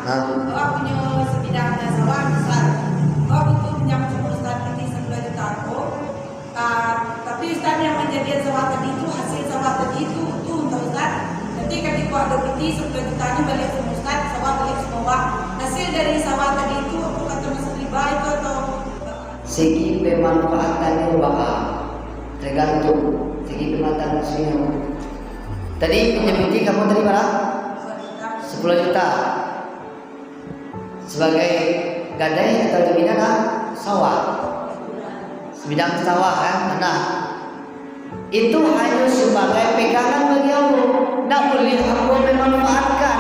Kau punya sebidang sawah besar. Kau butuh pinjam sama Ustaz ini 10 juta aku. Tapi Ustaz yang menjadikan sawah tadi itu, hasil sawah tadi itu untuk Ustaz. Nanti ketika kau ada piti 10 juta ini balik sama Ustaz, sawah balik semua. Hasil dari sawah tadi itu aku kata masuk riba itu atau segi pemanfaatannya bakal tergantung segi pemanfaatannya. Tadi pinjam piti kamu tadi berapa? 10 juta sebagai gadai atau jaminan sawah, sebidang sawah kan. Nah, itu hanya sebagai pegangan bagi Allah. Tidak boleh aku memanfaatkan.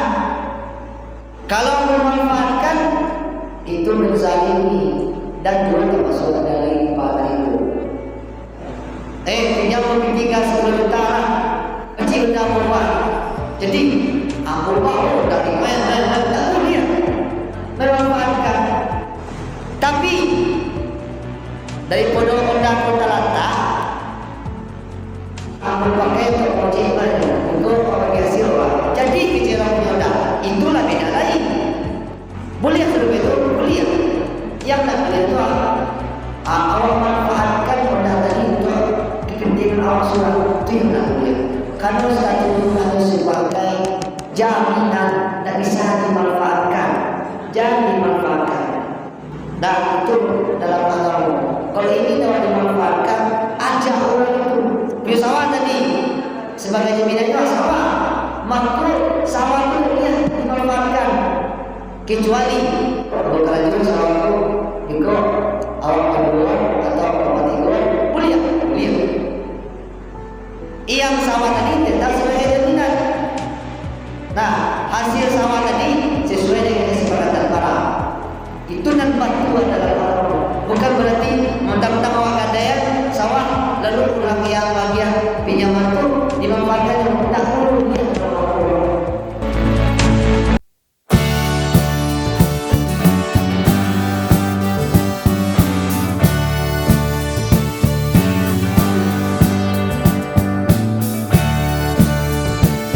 Kalau memanfaatkan itu menzalimi dan juga termasuk dari pada itu. Pinjam pembimbingan 10 juta lah, kecil udah berubah. Jadi aku bawa dari mana dia memanfaatkan. Tapi dari pondok undang kota Lata, aku pakai untuk kewajiban untuk bagi hasil. Jadi kecil undang itulah beda lain. Boleh sudah itu boleh. Yang tak boleh itu awak manfaatkan undang tadi untuk kepentingan awak surat itu yang tak boleh. Karena satu itu harus sebagai jaminan tak bisa dimanfaatkan, jangan dimanfaatkan. Dan itu dalam agama. Kalau ini dapat dimanfaatkan, ajak orang itu. Punya sawah tadi sebagai jaminan itu sawah, maka sawah itu ya dimanfaatkan. Kecuali kalau itu sawah itu juga awak kedua atau awak tiga boleh. Yang sawah